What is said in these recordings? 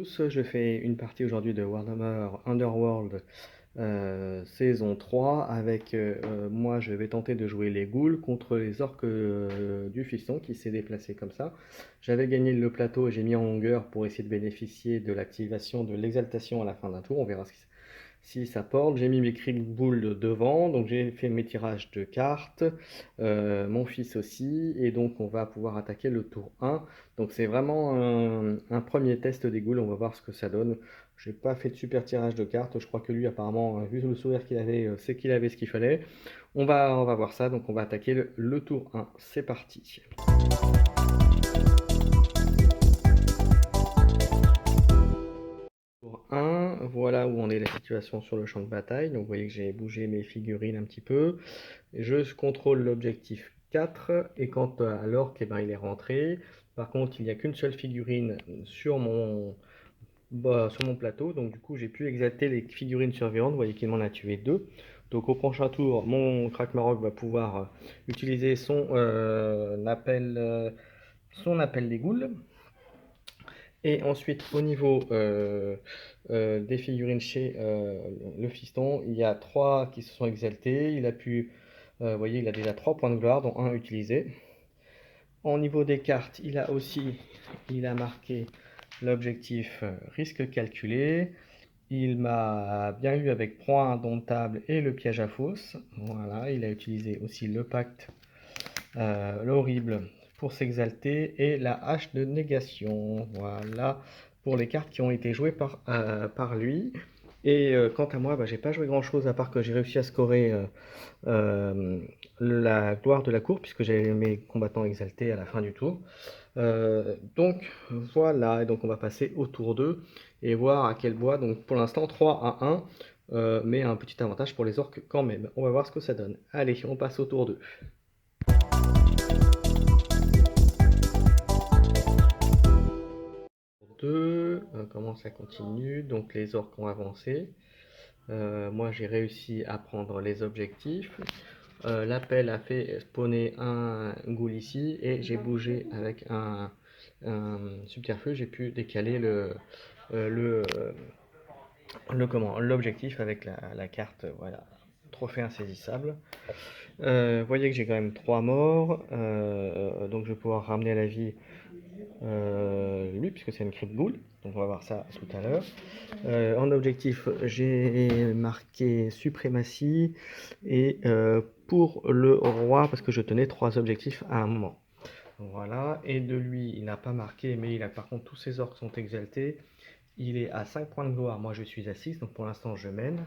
Tous, je fais une partie aujourd'hui de Warhammer Underworld saison 3 avec moi je vais tenter de jouer les ghouls contre les orques du fiston qui s'est déplacé comme ça. J'avais gagné le plateau et j'ai mis en longueur pour essayer de bénéficier de l'activation de l'exaltation à la fin d'un tour, on verra si ça porte. J'ai mis mes cris de boule devant, donc j'ai fait mes tirages de cartes, mon fils aussi, et donc on va pouvoir attaquer le tour 1. Donc c'est vraiment un premier test des ghouls, on va voir ce que ça donne. J'ai pas fait de super tirage de cartes, je crois que lui apparemment, vu le sourire qu'il avait, c'est qu'il avait ce qu'il fallait. On va voir ça, donc on va attaquer le tour 1, c'est parti. Tour 1, voilà où en est la situation sur le champ de bataille. Donc vous voyez que j'ai bougé mes figurines un petit peu. Je contrôle l'objectif 4 et quant à l'orque, eh ben, il est rentré. Par contre, il n'y a qu'une seule figurine sur mon plateau. Donc du coup, j'ai pu exalter les figurines survivantes. Vous voyez qu'il m'en a tué 2. Donc au prochain tour, mon Crack Maroc va pouvoir utiliser son appel des ghouls. Et ensuite, au niveau des figurines chez le fiston, il y a 3 qui se sont exaltées. Il a pu, vous voyez, il a déjà 3 points de gloire, dont 1 utilisé. Au niveau des cartes, il a marqué l'objectif risque calculé. Il m'a bien eu avec proie indomptable et le piège à fausse. Voilà, il a utilisé aussi le pacte, l'horrible pour s'exalter et la hache de négation. Voilà pour les cartes qui ont été jouées par lui. Et quant à moi, bah, j'ai pas joué grand chose à part que j'ai réussi à scorer la gloire de la cour puisque j'ai mes combattants exaltés à la fin du tour. Donc voilà, et donc on va passer au tour 2 et voir à quel bois. Donc pour l'instant 3 à 1, mais un petit avantage pour les orques quand même. On va voir ce que ça donne. Allez, on passe au tour 2. Comment ça continue? Donc les orques ont avancé. Moi j'ai réussi à prendre les objectifs. L'appel a fait spawner un ghoul ici et j'ai bougé avec un subterfuge. J'ai pu décaler le, l'objectif avec la carte, voilà, trophée insaisissable. Vous voyez que j'ai quand même 3 morts, donc je vais pouvoir ramener à la vie lui, puisque c'est une crypt ghoul, donc on va voir ça tout à l'heure. En objectif, j'ai marqué suprématie, et pour le roi, parce que je tenais 3 objectifs à un moment. Voilà, et de lui, il n'a pas marqué, mais il a par contre tous ses orques sont exaltés. Il est à 5 points de gloire, moi je suis à 6, donc pour l'instant je mène.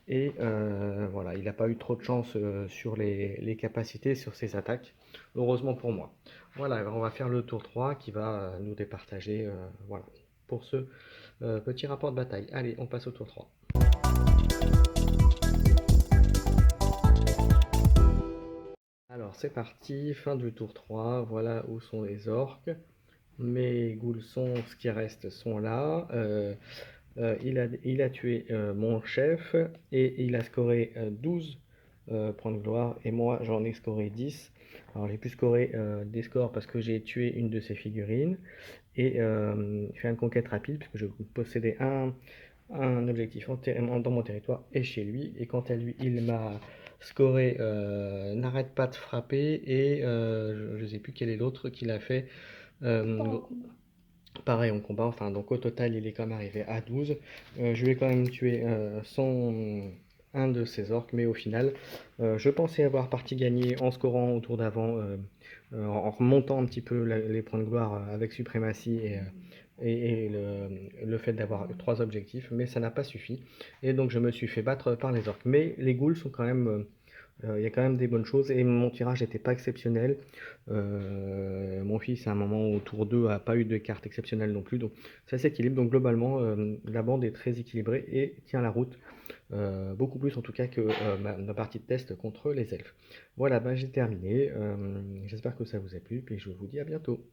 Et voilà, il n'a pas eu trop de chance sur les capacités, sur ses attaques, heureusement pour moi. Voilà, on va faire le tour 3 qui va nous départager voilà, pour ce petit rapport de bataille. Allez, on passe au tour 3. Alors c'est parti, fin du tour 3, voilà où sont les orques. Mes ghouls sont, ce qui reste sont là. Il a tué mon chef et il a scoré 12 points de gloire et moi j'en ai scoré 10. Alors j'ai pu scorer des scores parce que j'ai tué une de ses figurines et fait une conquête rapide puisque je possédais un objectif dans mon territoire et chez lui. Et quant à lui, il m'a scoré n'arrête pas de frapper et je ne sais plus quel est l'autre qu'il a fait. Pareil en combat, enfin donc au total il est quand même arrivé à 12. Je vais quand même tuer un de ses orques, mais au final je pensais avoir partie gagnée en scorant au tour d'avant, en remontant un petit peu les points de gloire avec suprématie et le fait d'avoir 3 objectifs, mais ça n'a pas suffi. Et donc je me suis fait battre par les orques. Mais les ghouls sont quand même... il y a quand même des bonnes choses et mon tirage n'était pas exceptionnel. Mon fils à un moment au tour 2 a pas eu de carte exceptionnelle non plus, donc ça s'équilibre. Donc globalement la bande est très équilibrée et tient la route, beaucoup plus en tout cas que ma partie de test contre les elfes. Voilà, ben, j'ai terminé. J'espère que ça vous a plu, puis je vous dis à bientôt.